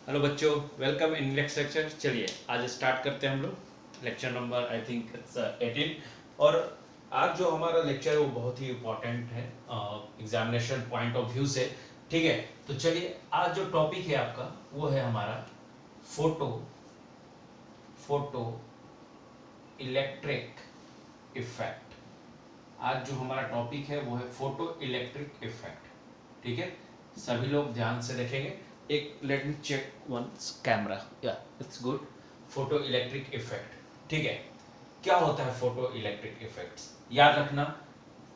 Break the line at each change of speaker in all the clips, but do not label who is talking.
Hello बच्चों, welcome in next lecture. चलिए आज स्टार्ट करते हैं हम लोग lecture number I think it's 18। और आज जो हमारा लेक्चर है वो बहुत ही इम्पोर्टेंट है एग्जामिनेशन पॉइंट ऑफ व्यू से। ठीक है, तो चलिए आज जो टॉपिक है आपका वो है हमारा फोटो फोटो इलेक्ट्रिक इफेक्ट। आज जो हमारा टॉपिक है वो है फोटो इलेक्ट्रिक इफेक्ट। ठीक है, सभी लोग ध्यान से देखेंगे। एक let me check once camera, या it's good. Photo electric effect, ठीक है। क्या होता है फोटो इलेक्ट्रिक इफेक्ट्स? याद रखना,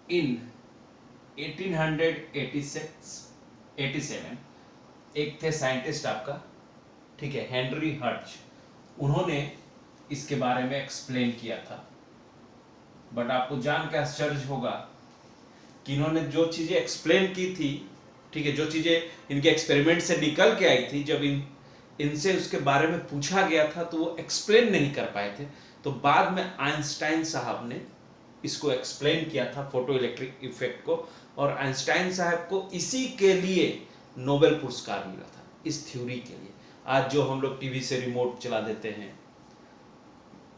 इन 1887 एक थे साइंटिस्ट आपका, ठीक है, हेनरी हर्ट्ज। उन्होंने इसके बारे में एक्सप्लेन किया था। बट आपको जान के आश्चर्य होगा कि इन्होंने जो चीजें एक्सप्लेन की थी, ठीक है, जो चीजें इनके एक्सपेरिमेंट से निकल के आई थी, जब इनसे उसके बारे में पूछा गया था तो वो एक्सप्लेन नहीं कर पाए थे। तो बाद में आइंस्टाइन साहब ने इसको एक्सप्लेन किया था, फोटो इलेक्ट्रिक इफेक्ट को। और आइंस्टाइन साहब को इसी के लिए नोबेल पुरस्कार मिला था, इस थ्योरी के लिए। आज जो हम लोग टीवी से रिमोट चला देते हैं,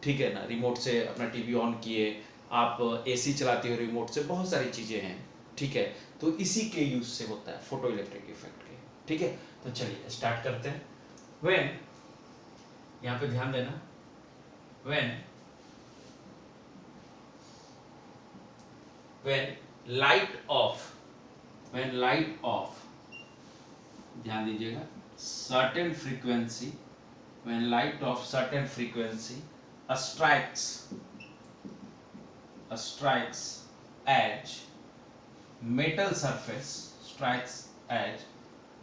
ठीक है ना, रिमोट से अपना टीवी ऑन किए, आप एसी चलाते हो रिमोट से, बहुत सारी चीजें हैं, ठीक है। तो इसी के यूज से होता है फोटो इलेक्ट्रिक इफेक्ट के, ठीक है। तो चलिए स्टार्ट करते हैं। व्हेन, यहां पे ध्यान देना, when when light of, when light of, ध्यान दीजिएगा, certain frequency, when light of certain frequency strikes edge metal surface, strikes edge,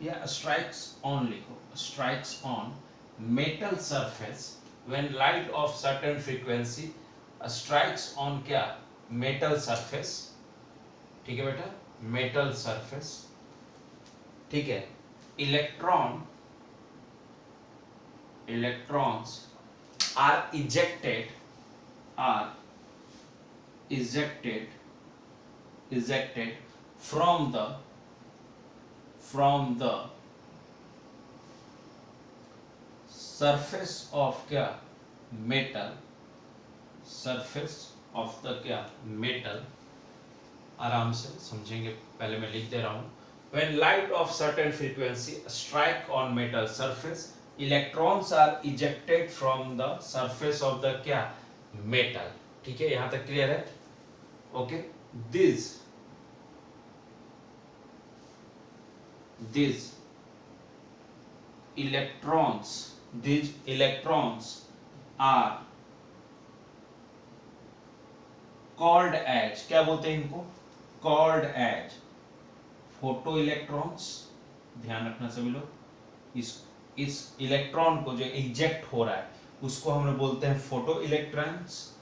या strikes on लिखो, strikes on metal surface when light of certain frequency strikes on क्या, metal surface, ठीक है बेटा, metal surface, ठीक है। electrons are ejected from the surface of क्या, metal, surface of the क्या, metal। आराम से समझेंगे, पहले मैं लिख दे रहा हूं। When light of certain frequency strike on metal surface, electrons are ejected from the surface of the क्या, metal। ठीक है, यहां तक क्लियर है? Okay. these electrons are called as, क्या बोलते हैं इनको, called as फोटो इलेक्ट्रॉन्स। ध्यान रखना सभी लोग, इस इलेक्ट्रॉन को जो इजेक्ट हो रहा है उसको हम लोग बोलते हैं फोटो इलेक्ट्रॉन्स।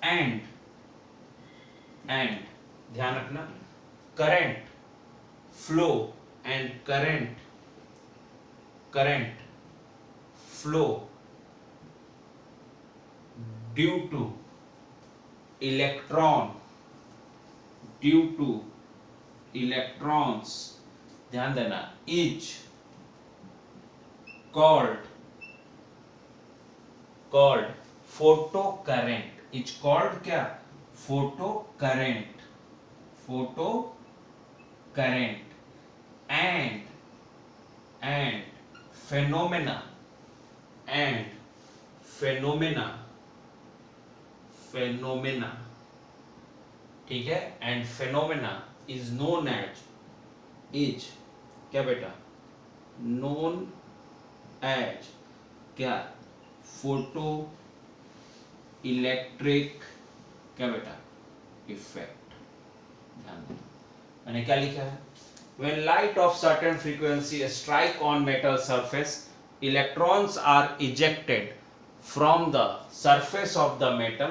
एंड ध्यान रखना, current flow and current flow due to electrons, ध्यान देना, is called photo current, is called क्या, फोटो करंट एंड फेनोमेना ठीक है। And phenomena is known as क्या बेटा, नोन एज क्या, फोटो इलेक्ट्रिक क्या बेटा, इफेक्ट। ध्यान देना मैंने क्या लिखा है, when light of certain frequency strike on metal surface, electrons are ejected from the surface of the metal,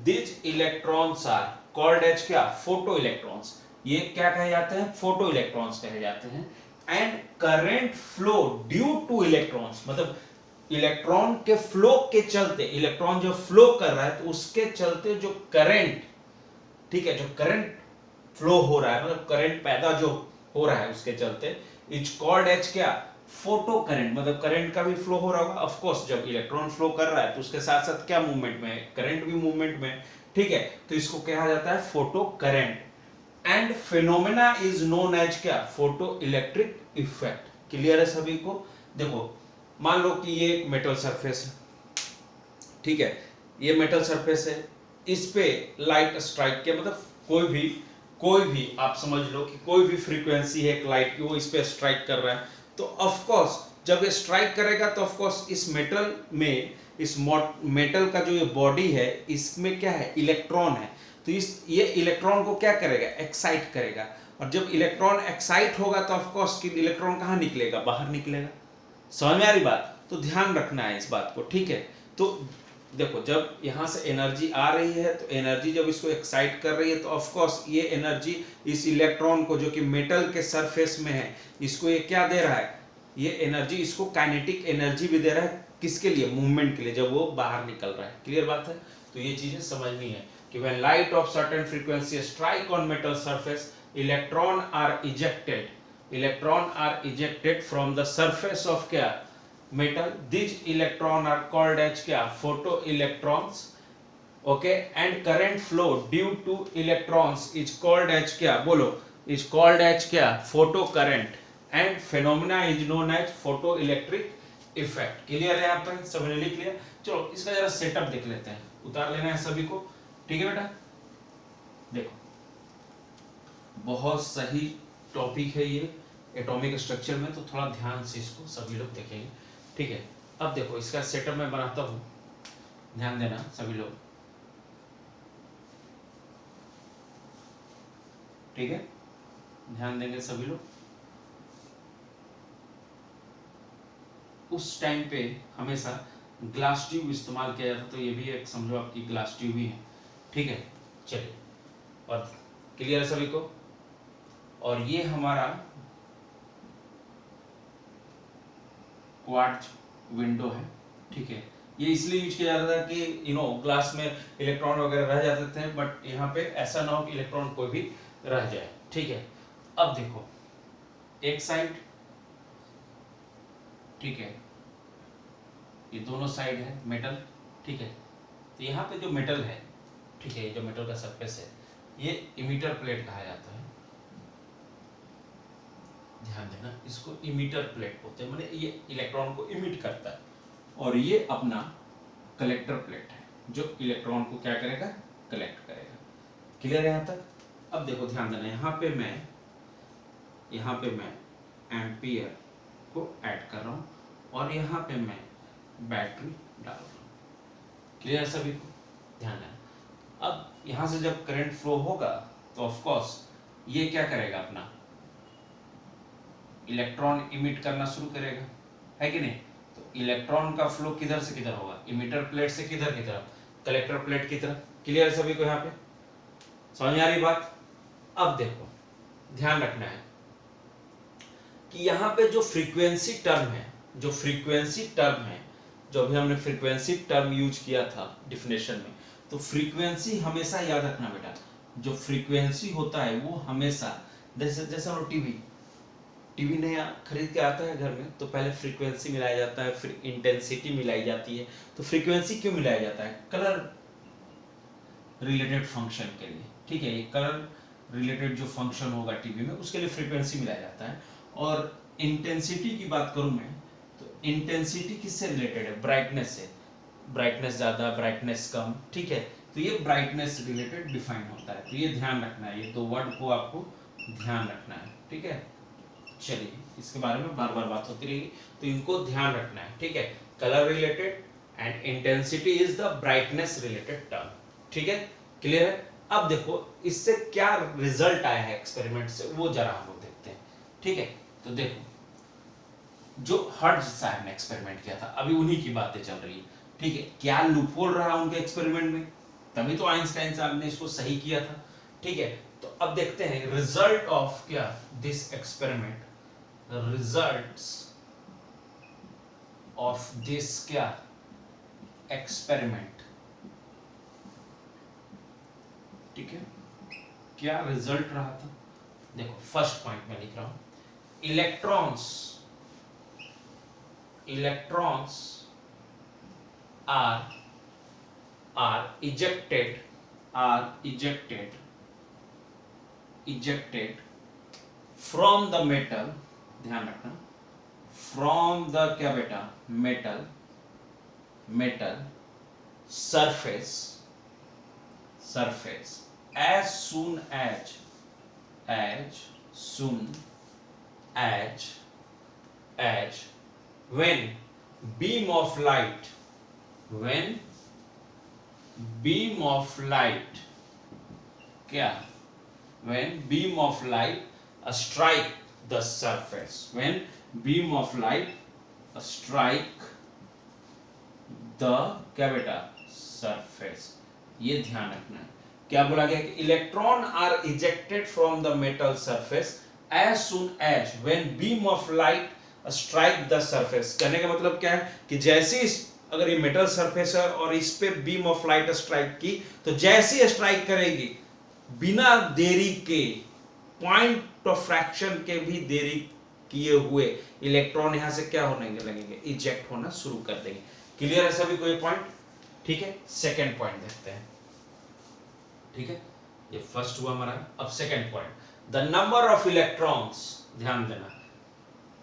these electrons are called as क्या, फोटो इलेक्ट्रॉन्स। ये क्या कहे जाते हैं, फोटो इलेक्ट्रॉन्स कहे जाते हैं। And current flow due to electrons, मतलब इलेक्ट्रॉन के फ्लो के चलते, इलेक्ट्रॉन जो फ्लो कर रहा है तो उसके चलते जो करंट, ठीक है, जो करंट फ्लो हो रहा है, मतलब करंट पैदा जो हो रहा है उसके चलते, इज कॉल्ड एज क्या, फोटो करंट मतलब करंट का भी फ्लो हो रहा होगा। ऑफ कोर्स जब इलेक्ट्रॉन फ्लो कर रहा है तो उसके साथ साथ क्या मूवमेंट में है, करंट भी मूवमेंट में है, ठीक है। तो इसको कहा जाता है photo current. And phenomena is known as क्या, फोटो इलेक्ट्रिक इफेक्ट। क्लियर है सभी को। देखो मान लो कि ये एक मेटल सरफेस है, ठीक है, ये मेटल सरफेस है, इस पे लाइट स्ट्राइक किया, मतलब कोई भी आप समझ लो कि कोई भी फ्रीक्वेंसी है एक लाइट की, वो इस पे स्ट्राइक कर रहा है, तो ऑफ कोर्स जब ये स्ट्राइक करेगा तो ऑफ कोर्स इस मेटल में, इस मेटल का जो ये बॉडी है इसमें क्या है, इलेक्ट्रॉन है। तो ये इलेक्ट्रॉन को क्या करेगा, एक्साइट करेगा। और जब इलेक्ट्रॉन एक्साइट होगा तो ऑफ कोर्स कि इलेक्ट्रॉन कहाँ निकलेगा, बाहर निकलेगा। समझ में आ रही बात। तो ध्यान रखना है इस बात को, ठीक है। तो देखो जब यहाँ से एनर्जी आ रही है तो एनर्जी जब इसको एक्साइट कर रही है तो ऑफ कोर्स ये एनर्जी इस इलेक्ट्रॉन को जो कि मेटल के सरफेस में है, इसको ये क्या दे रहा है, ये एनर्जी इसको काइनेटिक एनर्जी भी दे रहा है। किसके लिए, मूवमेंट के लिए, जब वो बाहर निकल रहा है। क्लियर बात है। तो ये चीजें समझनी है कि when light of certain frequency strike on metal surface, electron are ejected from the surface of क्या, metal. These electron are called as क्या, photoelectrons. Okay, and current flow due to electrons is called as क्या, बोलो, is called as क्या, photocurrent. And phenomena is known as photoelectric effect. Clear है यहाँ पर, सभी ने लिख लिया। चलो इसका जरा सेटअप देख लेते हैं, उतार लेना है सभी को, ठीक है बेटा। देखो बहुत सही टॉपिक है ये एटॉमिक स्ट्रक्चर में, तो थोड़ा ध्यान से इसको सभी लोग देखेंगे, ठीक है। अब देखो इसका सेटअप मैं बनाता हूं, ध्यान देना सभी लोग, ठीक है, ध्यान देंगे सभी लोग। उस टाइम पे हमेशा ग्लास ट्यूब इस्तेमाल किया जाता, तो ये भी एक समझो आपकी ग्लास ट्यूब ही है, ठीक है। चलिए, और क्लियर है सभी को। और ये हमारा क्वार्ट्ज विंडो है, ठीक है। ये इसलिए यूज किया जाता था कि ग्लास में इलेक्ट्रॉन वगैरह रह जाते थे, बट यहाँ पे ऐसा ना हो कि इलेक्ट्रॉन कोई भी रह जाए, ठीक है। अब देखो एक साइड, ठीक है, ये दोनों साइड है मेटल, ठीक है। तो यहाँ पे जो मेटल है, ठीक है, ये जो मेटल का सरफेस है, ये इमीटर प्लेट कहा जाता है। ध्यान देना, इसको इमीटर प्लेट बोलते हैं, माने ये इलेक्ट्रॉन को इमिट करता है। और ये अपना कलेक्टर प्लेट है जो इलेक्ट्रॉन को क्या करेगा, कलेक्ट करेगा। क्लियर है यहाँ तक। अब देखो ध्यान देना, यहाँ पे मैं एम्पियर को ऐड कर रहा हूँ और यहाँ पे मैं बैटरी डाल रहा हूँ। क्लियर सभी को, ध्यान देना। अब यहाँ से जब करंट फ्लो होगा तो ऑफ कोर्स ये क्या करेगा, अपना इलेक्ट्रॉन इमिट करना शुरू करेगा, है कि नहीं। तो इलेक्ट्रॉन का फ्लो किधर से किधर होगा, इमिटर प्लेट से किधर की तरफ, कलेक्टर प्लेट की तरफ। क्लियर है सभी को, यहाँ पे समझ में आ रही बात। अब देखो ध्यान रखना है कि यहाँ पे जो फ्रीक्वेंसी टर्म है, जो अभी हमने फ्रीक्वेंसी टर्म यूज किया था डिफिनेशन में, तो फ्रीक्वेंसी हमेशा याद रखना बेटा, जो फ्रीक्वेंसी होता है वो हमेशा, जैसे हम टीवी नया खरीद के आता है घर में, तो पहले फ्रीक्वेंसी मिलाया जाता है, फिर इंटेंसिटी मिलाई जाती है। तो फ्रीक्वेंसी क्यों मिलाया जाता है, कलर रिलेटेड फंक्शन के लिए, ठीक है। ये कलर रिलेटेड जो फंक्शन होगा टीवी में, उसके लिए फ्रीक्वेंसी मिलाया जाता है। और इंटेंसिटी की बात करूं मैं, तो इंटेंसिटी किससे रिलेटेड है, ब्राइटनेस से, ब्राइटनेस ज्यादा, ब्राइटनेस कम, ठीक है। तो ये ब्राइटनेस रिलेटेड डिफाइन होता है। तो ये ध्यान रखना है, ये दो वर्ड को आपको ध्यान रखना है, ठीक है। चलिए इसके बारे में बार बार बात होती रहेगी, तो इनको ध्यान रखना है, ठीक है। Colour related and intensity is the brightness related term, ठीक है। क्लियर है। अब देखो इससे क्या रिजल्ट आया है एक्सपेरिमेंट से, वो जरा हम लोग देखते हैं, ठीक है। तो देखो जो हर्ट्ज साहब ने एक्सपेरिमेंट किया था, अभी उन्हीं की बातें चल रही है, ठीक है। क्या लूपहोल रहा उनके एक्सपेरिमेंट में, तभी तो आइंस्टाइन साहब ने इसको सही किया था, ठीक है। तो अब देखते हैं रिजल्ट ऑफ क्या this experiment, results of this क्या एक्सपेरिमेंट, ठीक है। क्या रिजल्ट रहा था, देखो फर्स्ट पॉइंट में लिख रहा हूं, electrons electrons are ejected from the metal, ध्यान रखना, from the क्या बेटा, metal surface as soon as when beam of light क्या, when beam of light strike the surface, when beam of light strike the क्या बेटा, surface। ये ध्यान रखना है। क्या बोला गया कि electron are ejected from the metal surface as soon as when beam of light strike the surface. कहने का मतलब क्या है कि जैसे अगर ये मेटल सरफेस है और इस पे बीम ऑफ लाइट स्ट्राइक की, तो जैसे स्ट्राइक करेगी बिना देरी के, पॉइंट ऑफ फ्रैक्शन के भी देरी किए हुए इलेक्ट्रॉन यहां से क्या होने लगेंगे, इजेक्ट होना शुरू कर देंगे। क्लियर है सभी कोई पॉइंट? ठीक है, सेकंड पॉइंट देखते हैं। ठीक है, ये फर्स्ट हुआ हमारा। अब second point, the number of electrons, ध्यान देना।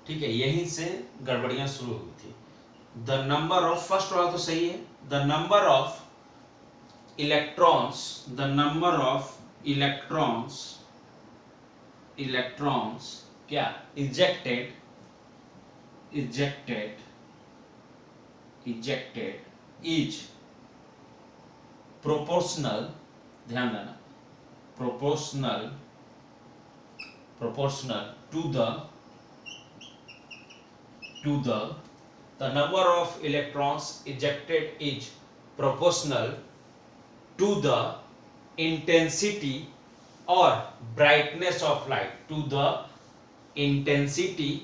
ठीक है, यहीं से गड़बड़ियां शुरू हुई थी। द नंबर ऑफ, फर्स्ट वाला तो सही है, द नंबर ऑफ इलेक्ट्रॉन्स क्या, इजेक्टेड इज प्रोपोर्शनल, ध्यान देना, proportional to the number of electrons ejected is proportional to the intensity or brightness of light, to the intensity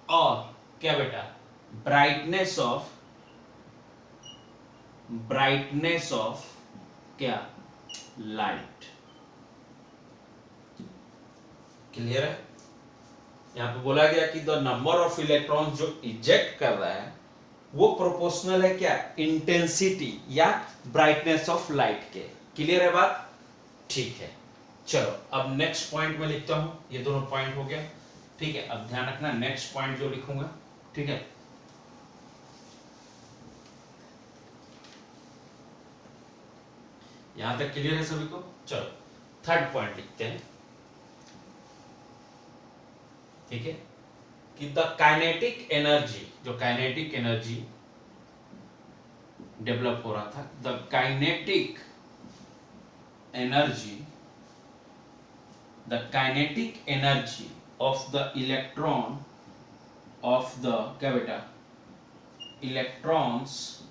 or क्या बेटा, brightness of क्या, light। क्लियर है? यहां पे बोला गया कि द नंबर ऑफ इलेक्ट्रॉन जो इजेक्ट कर रहा है वो प्रोपोर्शनल है क्या, इंटेंसिटी या ब्राइटनेस ऑफ लाइट के। क्लियर है बात? ठीक है, चलो अब नेक्स्ट पॉइंट में लिखता हूं। ये दोनों पॉइंट हो गया। ठीक है, अब ध्यान रखना नेक्स्ट पॉइंट जो लिखूंगा। ठीक है, यहां तक क्लियर है सभी को? चलो थर्ड पॉइंट लिखते हैं। ठीक है, कि द काइनेटिक एनर्जी, जो काइनेटिक एनर्जी डेवलप हो रहा था, the kinetic energy of the electron, of the क्या बेटा, electrons,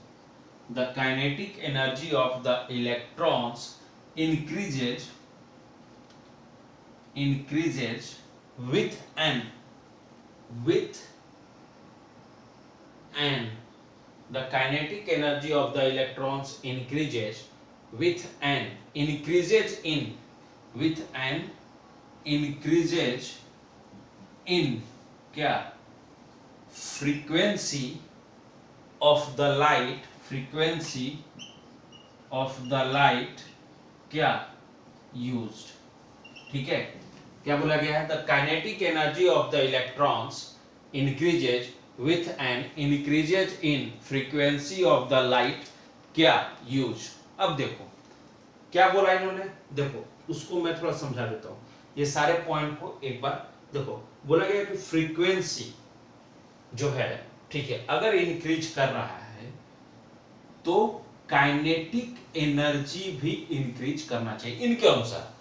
the kinetic energy of the electrons increases with an the kinetic energy of the electrons increases with an increases in क्या, frequency of the light क्या, used। ठीक है, क्या बोला गया है, the kinetic energy of the electrons increases with an increases in frequency of the light क्या, use. अब देखो क्या बोला इन्होंने, देखो उसको मैं थोड़ा समझा देता हूं। ये सारे पॉइंट को एक बार देखो। बोला गया कि फ्रीक्वेंसी जो है, ठीक है, अगर इंक्रीज कर रहा है तो काइनेटिक एनर्जी भी इंक्रीज करना चाहिए इनके अनुसार,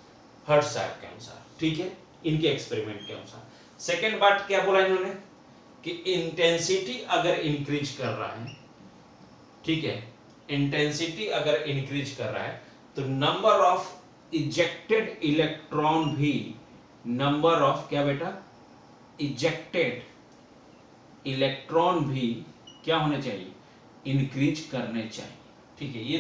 हर्ट्ज साहब के अनुसार। ठीक है, इनके एक्सपेरिमेंट के अनुसार। सेकेंड बात क्या बोला इन्होंने कि इंटेंसिटी अगर इंक्रीज कर रहा है, ठीक है, इंटेंसिटी अगर इंक्रीज कर रहा है तो नंबर ऑफ इजेक्टेड इलेक्ट्रॉन भी, नंबर ऑफ क्या बेटा, इजेक्टेड इलेक्ट्रॉन भी क्या होने चाहिए, इंक्रीज करने चाहिए। ठीक है, ये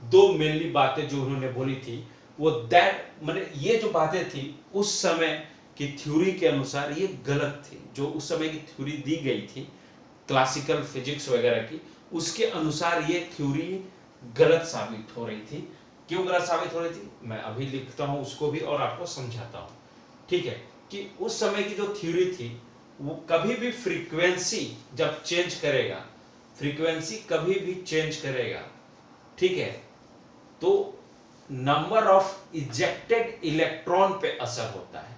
दो मेनली बातें जो उन्होंने बोली थी वो दैट, मतलब ये जो बातें थी उस समय कि थ्योरी के अनुसार ये गलत थी, जो उस समय की थ्योरी दी गई थी क्लासिकल फिजिक्स वगैरह की, उसके अनुसार ये थ्योरी गलत साबित हो रही थी। क्यों गलत साबित हो रही थी, मैं अभी लिखता हूं उसको भी और आपको समझाता हूं। ठीक है, कि उस समय की जो थ्योरी थी वो कभी भी फ्रीक्वेंसी जब चेंज करेगा, फ्रीक्वेंसी कभी भी चेंज करेगा, ठीक है, तो नंबर ऑफ इजेक्टेड इलेक्ट्रॉन पे असर होता है।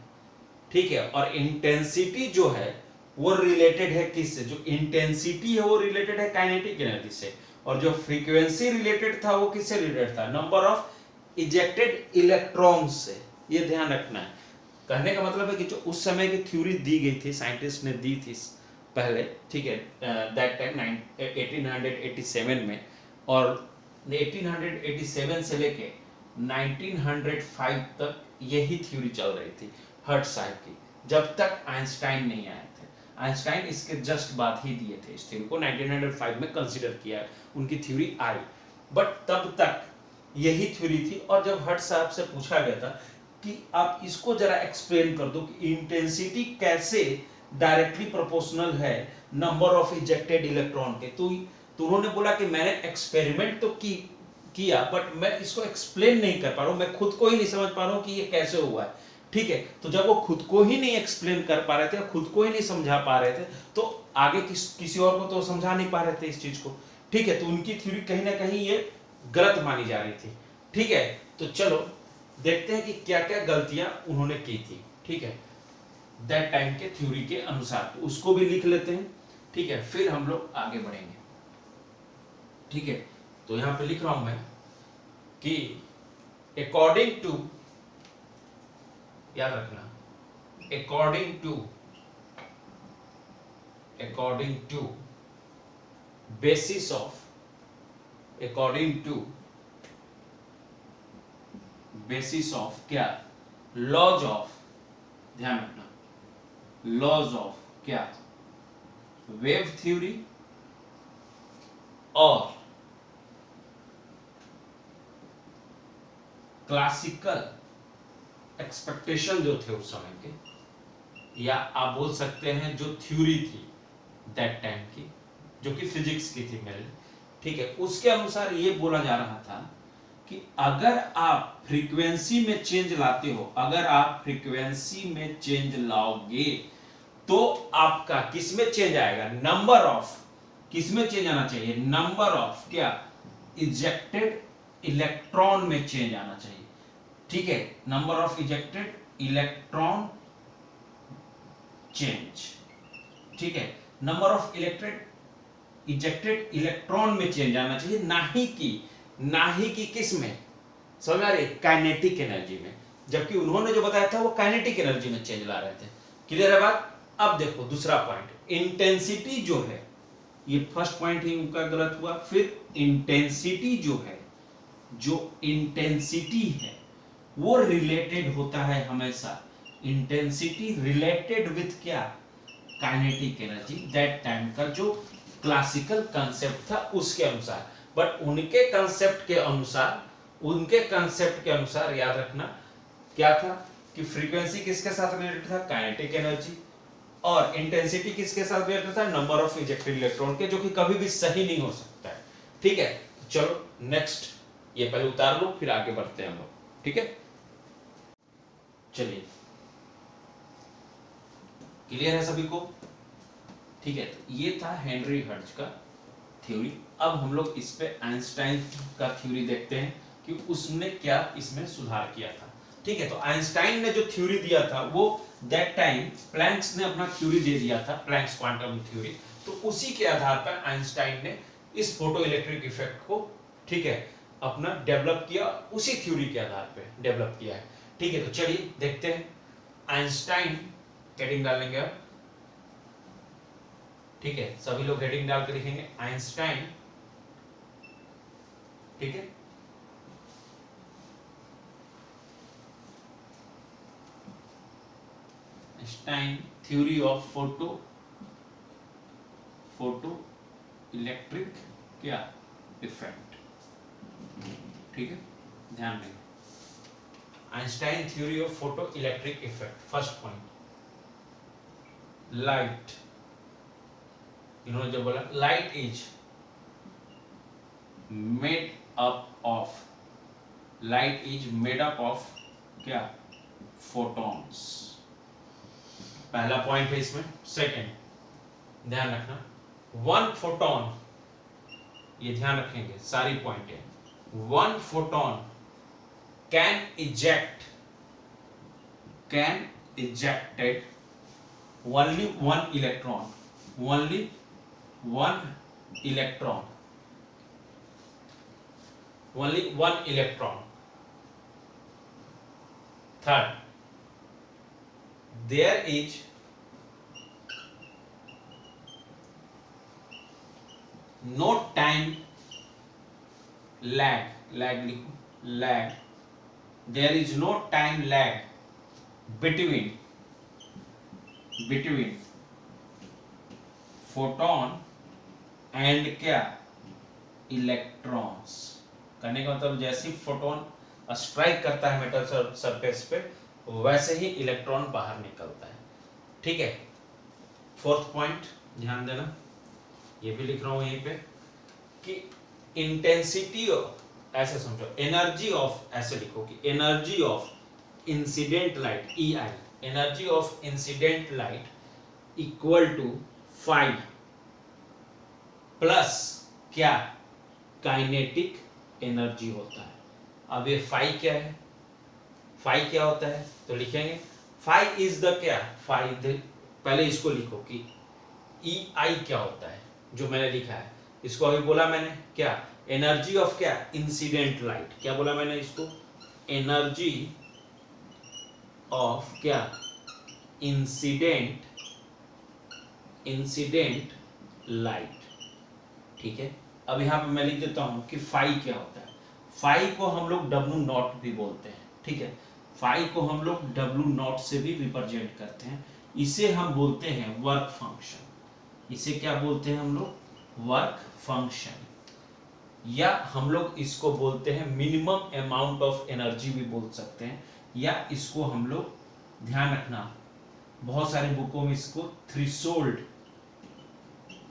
ठीक है, और इंटेंसिटी जो है वो रिलेटेड है किससे, जो इंटेंसिटी है वो रिलेटेड है काइनेटिक एनर्जी से, और जो फ्रीक्वेंसी रिलेटेड था वो किससे रिलेटेड था, नंबर ऑफ इजेक्टेड इलेक्ट्रॉन्स से। ये ध्यान रखना है। कहने का मतलब है कि जो उस समय की थ्योरी दी गई थी, साइंटिस्ट ने दी थी पहले, ठीक है, दैट टाइम 1887 में, और 1887 से लेके 1905 तक यही थ्योरी चल रही थी हर्ट्ज साहब की, जब तक आइंस्टाइन नहीं आए थे। आइंस्टाइन इसके जस्ट बाद ही दिए थे इस थ्योरी को, 1905 में कंसीडर किया, उनकी थ्योरी आई, बट तब तक यही थ्योरी थी। और जब हर्ट्ज साहब से पूछा गया था कि आप इसको जरा एक्सप्लेन कर दो कि इंटेंसिटी कैसे डायरेक्टली प्रोपोर्शनल है नंबर ऑफ इजेक्टेड इलेक्ट्रॉन के, तो उन्होंने बोला कि मैंने एक्सपेरिमेंट तो किया बट मैं इसको एक्सप्लेन नहीं कर पा रहा हूं, मैं खुद को ही नहीं समझ पा रहा हूं कि ये कैसे हुआ है। ठीक है, तो जब वो खुद को ही नहीं एक्सप्लेन कर पा रहे थे, खुद को ही नहीं समझा पा रहे थे, तो आगे किसी और को तो समझा नहीं पा रहे थे इस चीज को। ठीक है, तो उनकी थ्योरी कहीं ना कहीं ये गलत मानी जा रही थी। ठीक है, तो चलो देखते हैं कि क्या क्या गलतियां उन्होंने की थी। ठीक है, दैट टाइम के थ्योरी के अनुसार, तो उसको भी लिख लेते हैं। ठीक है, फिर हम लोग आगे बढ़ेंगे। ठीक है, तो यहां पे लिख रहा हूं मैं कि अकॉर्डिंग टू, याद रखना, according to basis of, according to basis of क्या, लॉज ऑफ, ध्यान रखना, लॉज ऑफ क्या, वेव थ्योरी और क्लासिकल एक्सपेक्टेशन जो थे उस समय के, या आप बोल सकते हैं जो थ्योरी थी दैट टाइम की, जो कि फिजिक्स की थी मेरे, ठीक है, उसके अनुसार ये बोला जा रहा था कि अगर आप फ्रीक्वेंसी में चेंज लाते हो, अगर आप फ्रीक्वेंसी में चेंज लाओगे तो आपका किस में चेंज आएगा, नंबर ऑफ, किस में चेंज आना चाहिए, नंबर ऑफ क्या, इजेक्टेड इलेक्ट्रॉन में चेंज आना चाहिए। ठीक है, number of ejected electron change, ठीक है, नंबर ऑफ इजेक्टेड इलेक्ट्रॉन में चेंज आना चाहिए, ना ही कि किस में, समझ आ रही, काइनेटिक एनर्जी में, जबकि उन्होंने जो बताया था वो काइनेटिक एनर्जी में चेंज ला रहे थे। क्लियर है बात। अब देखो दूसरा पॉइंट, इंटेंसिटी जो है, ये फर्स्ट पॉइंट ही उनका गलत हुआ। फिर इंटेंसिटी जो है, जो इंटेंसिटी है वो रिलेटेड होता है हमेशा, इंटेंसिटी रिलेटेड विथ क्या, काइनेटिक एनर्जी, दैट टाइम का जो क्लासिकल कंसेप्ट था उसके अनुसार। बट उनके कंसेप्ट के अनुसार याद रखना क्या था कि फ्रीक्वेंसी किसके साथ रिलेटेड था, काइनेटिक एनर्जी, और इंटेंसिटी किसके साथ रिलेटेड था, नंबर ऑफ इजेक्टेड इलेक्ट्रॉन के, जो कि कभी भी सही नहीं हो सकता है। ठीक है, चलो नेक्स्ट, ये पहले उतार लो फिर आगे बढ़ते हैं हम लोग। ठीक है, चलिए, क्लियर है सभी को। ठीक है, तो ये था हेनरी हर्ट्ज का थ्योरी। अब हम लोग इस पे आइंस्टाइन का थ्योरी देखते हैं कि उसने क्या इसमें सुधार किया था। ठीक है, तो आइंस्टाइन ने जो थ्योरी दिया था वो दैट टाइम प्लैंक्स ने अपना थ्योरी दे दिया था, प्लैंक्स क्वांटम थ्योरी, तो उसी के आधार पर आइंस्टाइन ने इस फोटो इलेक्ट्रिक इफेक्ट को, ठीक है, अपना डेवलप किया, उसी थ्योरी के आधार पे डेवलप किया है। ठीक है, तो चलिए देखते हैं। आइंस्टाइन, हेडिंग डालेंगे अब, ठीक है, सभी लोग हेडिंग डाल के लिखेंगे आइंस्टाइन। ठीक है, Einstein theory of photo electric क्या, इफेक्ट। ठीक है, ध्यान दें, Einstein theory of photo electric effect, first point. Light, इन्होंने जो बोला light is made up of, light is made up of क्या, फोटॉन्स। पहला पॉइंट है इसमें। सेकंड ध्यान रखना, वन फोटोन, ये ध्यान रखेंगे सारी पॉइंट है, one photon can ejected only one electron, only one electron, only one electron. Third, there is no time lag, लिखो lag, there is no time lag between photon and क्या, electrons. कहने का मतलब जैसे फोटोन स्ट्राइक करता है metal surface पे, वैसे ही इलेक्ट्रॉन बाहर निकलता है। ठीक है। फोर्थ पॉइंट ध्यान देना, ये भी लिख रहा हूं यहीं पे कि इंटेंसिटी, ऐसे समझो एनर्जी ऑफ, ऐसे लिखो कि energy of incident light EI, energy of incident light equal to 5 plus क्या, काइनेटिक एनर्जी होता है। अब ये 5 क्या है, 5 क्या होता है, तो लिखेंगे 5 इज द क्या, 5 पहले इसको लिखो कि EI क्या होता है, जो मैंने लिखा है इसको अभी बोला मैंने क्या, एनर्जी ऑफ क्या, इंसिडेंट लाइट। क्या बोला मैंने इसको, एनर्जी ऑफ क्या, इंसिडेंट लाइट। ठीक है। अब यहाँ पे मैं लिख देता हूं कि फाई क्या होता है। फाई को हम लोग W0 भी बोलते हैं। ठीक है, फाई को हम लोग W0 से भी रिप्रेजेंट करते हैं। इसे हम बोलते हैं वर्क फंक्शन। इसे क्या बोलते हैं हम लोग, वर्क फंक्शन, या हम लोग इसको बोलते हैं मिनिमम अमाउंट ऑफ एनर्जी भी बोल सकते हैं, या इसको हम लोग, ध्यान रखना बहुत सारी बुकों में इसको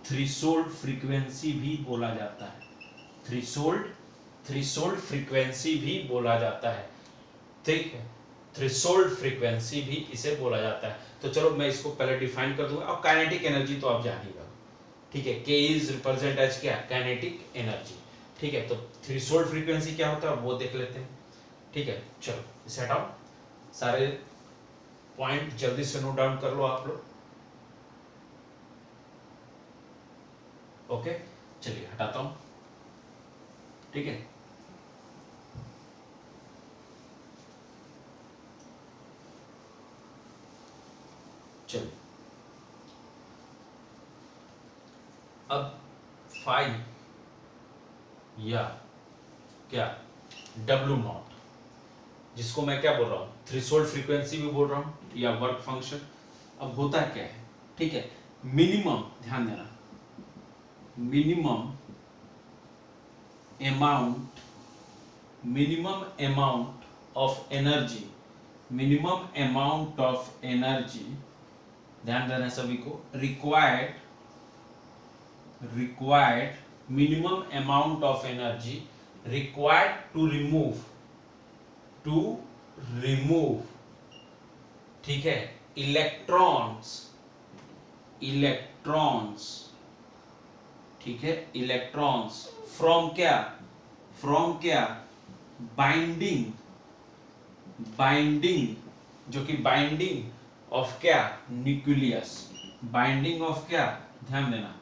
थ्रेशोल्ड फ्रीक्वेंसी भी बोला जाता है। थ्रेशोल्ड फ्रीक्वेंसी भी बोला जाता है। ठीक है, थ्रेशोल्ड फ्रीक्वेंसी भी इसे बोला जाता है। तो चलो मैं इसको पहले डिफाइन कर दूंगा। अब काइनेटिक एनर्जी तो आप जान ही रहो। ठीक है, K इज रिप्रेजेंट एज क्या, काइनेटिक एनर्जी। ठीक है, तो थ्रेशोल्ड फ्रीक्वेंसी क्या होता है वो देख लेते हैं। ठीक है, चलो इसे हटाओ, सारे पॉइंट जल्दी से नोट डाउन कर लो आप लोग। ओके, चलिए हटाता हूं। ठीक है, चलिए अब फाई या क्या, W0, जिसको मैं क्या बोल रहा हूं, थ्रेशोल्ड फ्रीक्वेंसी भी बोल रहा हूं या वर्क फंक्शन। अब होता क्या है, ठीक है, मिनिमम, ध्यान देना, मिनिमम अमाउंट ऑफ एनर्जी, ध्यान देना सभी को, required minimum amount of energy required to remove, ठीक है, इलेक्ट्रॉन्स, ठीक है, इलेक्ट्रॉन्स फ्रॉम क्या, बाइंडिंग, जो कि बाइंडिंग ऑफ क्या, न्यूक्लियस, बाइंडिंग ऑफ क्या, ध्यान देना,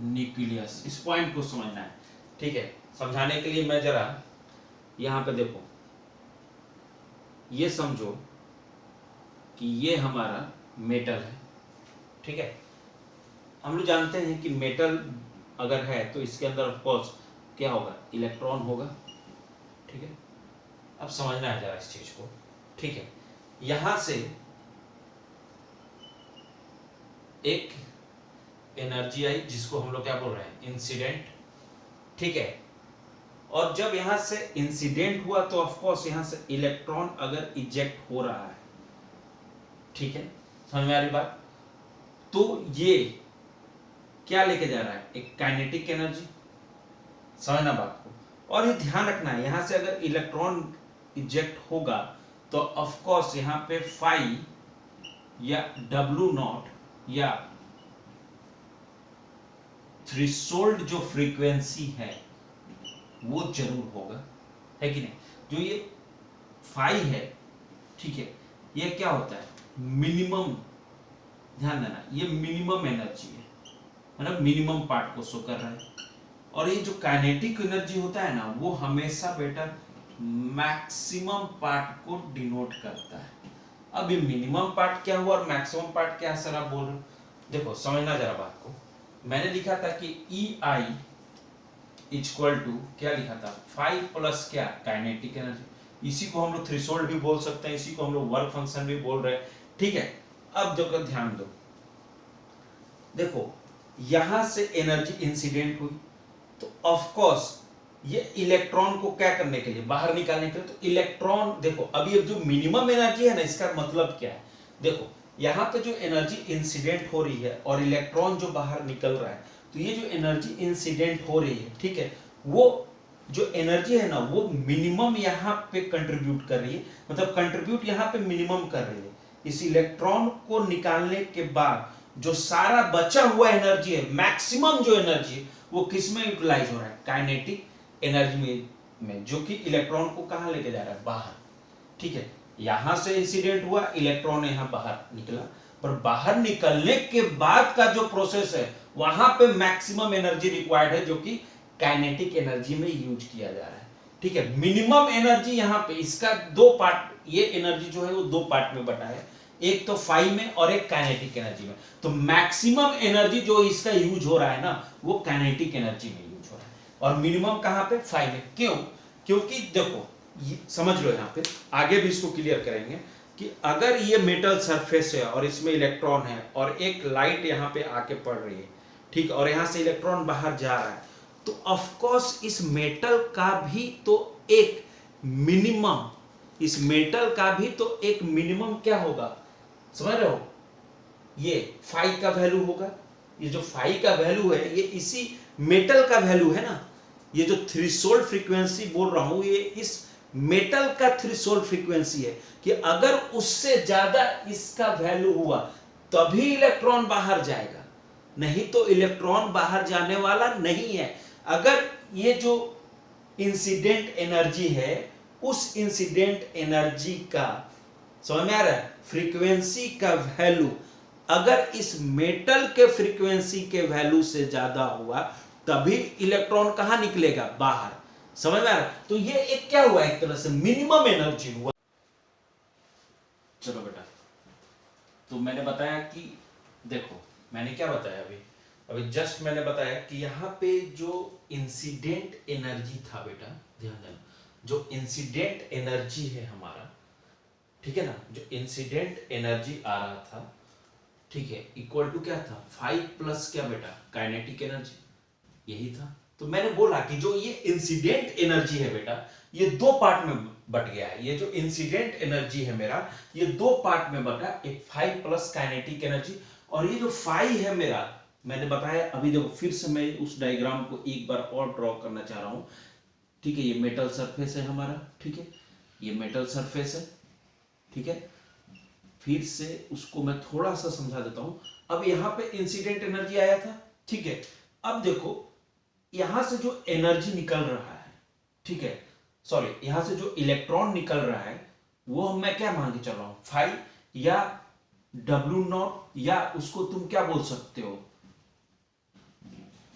न्यूक्लियस। इस पॉइंट को समझना है। ठीक है, समझाने के लिए मैं जरा यहां पे देखो, ये समझो कि ये हमारा मेटल है। ठीक है, हम लोग जानते हैं कि मेटल अगर है तो इसके अंदर ऑफ कोर्स क्या होगा, इलेक्ट्रॉन होगा। ठीक है, अब समझना है जरा इस चीज को। ठीक है, यहां से एक एनर्जी आई जिसको हम लोग क्या बोल रहे हैं, इंसिडेंट। ठीक है, और जब यहां से इंसिडेंट हुआ तो ऑफ कोर्स यहां से इलेक्ट्रॉन अगर इजेक्ट हो रहा है, ठीक है, समझ में आ रही बात, तो ये क्या लेके जा रहा है, एक काइनेटिक एनर्जी। समझना बात को। और ये ध्यान रखना है, यहां से अगर इलेक्ट्रॉन इजेक्ट होगा तो ऑफ कोर्स यहां पे फाई या डब्ल्यू नॉट या थ्रेशोल्ड जो फ्रीक्वेंसी है वो जरूर होगा, है कि नहीं। जो ये फाई है, ठीक है, ये क्या होता है, मिनिमम, ध्यान देना, ये मिनिमम एनर्जी है, मतलब मिनिमम पार्ट को शो कर रहा है। और ये जो काइनेटिक एनर्जी होता है ना, वो हमेशा बेटा मैक्सिमम पार्ट को डिनोट करता है। अब ये मिनिमम पार्ट क्या हुआ और मैक्सिमम पार्ट क्या है, सर आप बोल रहे हो। देखो समझना जरा बात को। मैंने लिखा था कि ई आई इक्वल टू क्या लिखा था, 5 प्लस क्या, काइनेटिक एनर्जी। इसी को हम लोग थ्रेशोल्ड भी बोल सकते हैं, इसी को हम लोग वर्क फंक्शन भी बोल रहे हैं, ठीक है। अब देखो ध्यान दो, देखो यहां से एनर्जी इंसिडेंट हुई तो ऑफ कोर्स ये इलेक्ट्रॉन को क्या करने के लिए, बाहर निकालने के लिए। तो इलेक्ट्रॉन देखो, अभी ये जो मिनिमम एनर्जी है ना, इसका मतलब क्या है, देखो यहां पे जो एनर्जी इंसिडेंट हो रही है और इलेक्ट्रॉन जो बाहर निकल रहा है, तो ये जो एनर्जी इंसिडेंट हो रही है, ठीक है, वो जो एनर्जी है ना, वो मिनिमम यहां पे कंट्रीब्यूट कर रही है, मतलब कंट्रीब्यूट यहां पे मिनिमम कर रही है। इस इलेक्ट्रॉन को निकालने के बाद जो सारा बचा हुआ एनर्जी है, मैक्सिमम जो एनर्जी है, वो किस में यूटिलाइज हो रहा है, काइनेटिक एनर्जी में, जो कि इलेक्ट्रॉन को कहां लेके जा रहा है, बाहर, ठीक है। यहां से इंसिडेंट हुआ, इलेक्ट्रॉन यहां बाहर निकला, पर बाहर निकलने के बाद का जो प्रोसेस है, वहां पे मैक्सिमम एनर्जी रिक्वायर्ड है, जो कि काइनेटिक एनर्जी में यूज किया जा रहा है, ठीक है। मिनिमम एनर्जी यहां पे, इसका दो पार्ट, ये एनर्जी जो है वो दो पार्ट में बटा है, एक तो फाई में और एक काइनेटिक एनर्जी में। तो मैक्सिमम एनर्जी जो इसका यूज हो रहा है ना, वो काइनेटिक एनर्जी में यूज हो रहा है, और मिनिमम कहां पे, फाई में। क्यों, क्योंकि देखो समझ लो, यहां पे आगे भी इसको क्लियर करेंगे कि अगर ये मेटल सरफेस है और इसमें इलेक्ट्रॉन है और एक लाइट यहां पे आके पड़ रही है, ठीक, और यहां से इलेक्ट्रॉन बाहर जा रहा है, तो ऑफ कोर्स इस मेटल का भी तो एक मिनिमम, इस मेटल का भी तो एक मिनिमम क्या होगा, समझ रहे हो, ये फाई का वैल्यू होगा। ये जो फाई का वैल्यू है, ये इसी मेटल का वैल्यू है ना। ये जो थ्रेशोल्ड फ्रीक्वेंसी बोल रहा हूं, ये इस मेटल का थ्रेशोल्ड फ्रीक्वेंसी है, कि अगर उससे ज्यादा इसका वैल्यू हुआ तभी इलेक्ट्रॉन बाहर जाएगा, नहीं तो इलेक्ट्रॉन बाहर जाने वाला नहीं है। अगर ये जो इंसिडेंट एनर्जी है, उस इंसिडेंट एनर्जी का, समझ में आ रहा है, फ्रीक्वेंसी का वैल्यू अगर इस मेटल के फ्रीक्वेंसी के वैल्यू से ज्यादा हुआ, तभी इलेक्ट्रॉन कहां निकलेगा, बाहर। समझ में आ रहा है। तो ये एक क्या हुआ, एक तरह से मिनिमम एनर्जी हुआ। चलो बेटा, तो मैंने बताया कि देखो, मैंने क्या बताया अभी जस्ट मैंने बताया कि यहाँ पे जो इंसिडेंट एनर्जी था बेटा, ध्यान देना, जो इंसिडेंट एनर्जी है हमारा, ठीक है ना, जो इंसिडेंट एनर्जी आ रहा था, ठीक है, इक्वल टू क्या था, 5 प्लस क्या बेटा, काइनेटिक एनर्जी, यही था। तो मैंने बोला कि जो ये इंसिडेंट एनर्जी है बेटा, ये दो पार्ट में बट गया है। ये जो इंसिडेंट एनर्जी है मेरा, ये दो पार्ट में बटा, एक 5 प्लस काइनेटिक एनर्जी, और ये जो 5 है मेरा, मैंने बताया अभी देखो, फिर से मैं उस डायग्राम को एक बार और ड्रॉ करना चाह रहा हूं, ठीक है। ये मेटल सरफेस है हमारा, ठीक है, ये मेटल सरफेस है, ठीक है। फिर से उसको मैं थोड़ा सा समझा देता हूं। अब यहां पे इंसिडेंट एनर्जी आया था, ठीक है। अब देखो यहां से जो एनर्जी निकल रहा है, ठीक है, सॉरी, यहां से जो इलेक्ट्रॉन निकल रहा है, वो मैं क्या मान के चल रहा हूं, 5 या डब्ल्यू नॉट, या उसको तुम क्या बोल सकते हो,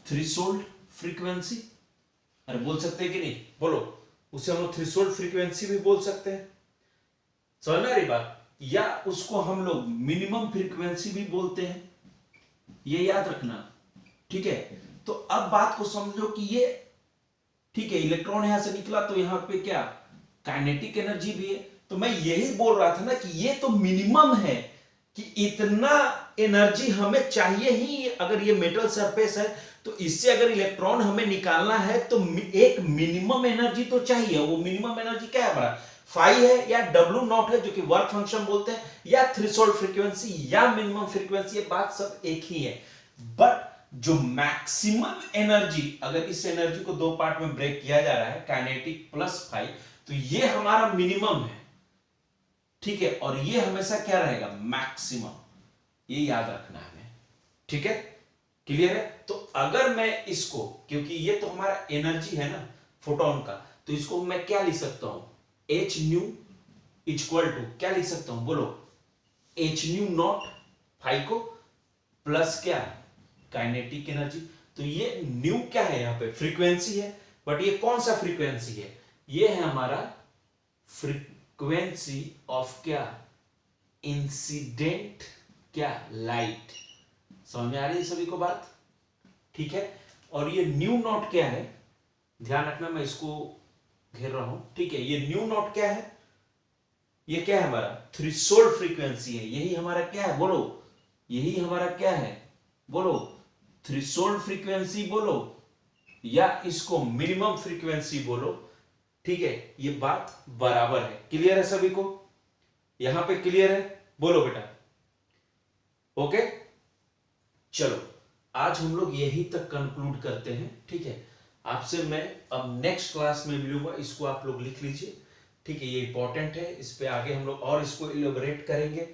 थ्रेशोल्ड फ्रीक्वेंसी। अरे बोल सकते हैं कि नहीं, बोलो, उसे हम लोग थ्रेशोल्ड फ्रीक्वेंसी भी बोल सकते हैं, समझ में आ रही बात। या उसको हम लोग मिनिमम फ्रीक्वेंसी भी बोलते हैं, ये याद रखना, ठीक है। तो अब बात को समझो कि ये, ठीक है, इलेक्ट्रॉन यहां से निकला तो यहां पे क्या, काइनेटिक एनर्जी भी है। तो मैं यही बोल रहा था ना कि ये तो मिनिमम है, कि इतना एनर्जी हमें चाहिए ही। अगर ये मेटल सरफेस है तो इससे अगर इलेक्ट्रॉन हमें निकालना है तो एक मिनिमम एनर्जी तो चाहिए। वो मिनिमम एनर्जी क्या है हमारा, फाई है या डब्ल्यू नॉट है जो कि वर्क फंक्शन बोलते हैं, या थ्रेशोल्ड फ्रीक्वेंसी या मिनिमम फ्रीक्वेंसी, ये बात सब एक ही है। बट जो मैक्सिमम एनर्जी, अगर इस एनर्जी को दो पार्ट में ब्रेक किया जा रहा है, काइनेटिक प्लस फाई, तो ये हमारा मिनिमम है, ठीक है, और ये हमेशा क्या रहेगा, मैक्सिमम। ये याद रखना है हमें, ठीक है, क्लियर है। तो अगर मैं इसको, क्योंकि ये तो हमारा एनर्जी है ना फोटोन का, तो इसको मैं क्या लिख सकता हूं, एच न्यू इक्वल टू क्या लिख सकता हूं, बोलो, एच न्यू नॉट फाई को प्लस क्या, काइनेटिक एनर्जी। तो ये न्यू क्या है, यहां पे फ्रीक्वेंसी है, बट ये कौन सा फ्रीक्वेंसी है, ये है हमारा फ्रीक्वेंसी ऑफ क्या, इंसिडेंट क्या, लाइट। समझ में आ रही है सभी को बात, ठीक है। और ये न्यू नॉट क्या है, ध्यान रखना, मैं इसको घेर रहा हूं, ठीक है। ये न्यू नॉट क्या है, ये क्या है, हमारा थ्रेशोल्ड फ्रीक्वेंसी है, यही हमारा क्या है, बोलो, यही हमारा क्या है, बोलो, थ्रेशोल्ड फ्रीक्वेंसी बोलो, या इसको मिनिमम फ्रीक्वेंसी बोलो, ठीक है। ये बात बराबर है, क्लियर है सभी को, यहां पे क्लियर है, बोलो बेटा, ओके। चलो आज हम लोग यही तक कंक्लूड करते हैं, ठीक है। आपसे मैं अब नेक्स्ट क्लास में मिलूंगा, इसको आप लोग लिख लीजिए, ठीक है, ये इंपॉर्टेंट है, इस पे आगे हम लोग और इसको इलेबोरेट करेंगे,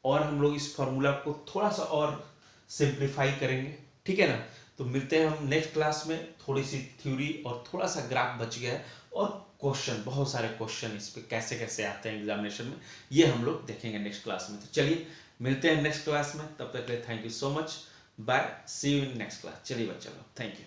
और हम लोग इस फॉर्मूला को थोड़ा सा और सिंप्लीफाई करेंगे, ठीक है ना। तो मिलते हैं हम नेक्स्ट क्लास में, थोड़ी सी थ्योरी और थोड़ा सा ग्राफ बच गया है, और क्वेश्चन, बहुत सारे क्वेश्चन इस पे कैसे कैसे आते हैं एग्जामिनेशन में, ये हम लोग देखेंगे नेक्स्ट क्लास में। तो चलिए मिलते हैं नेक्स्ट क्लास में, तब तक के लिए thank you so much, bye, see you in next class. चलिए बच्चा लोग, थैंक यू।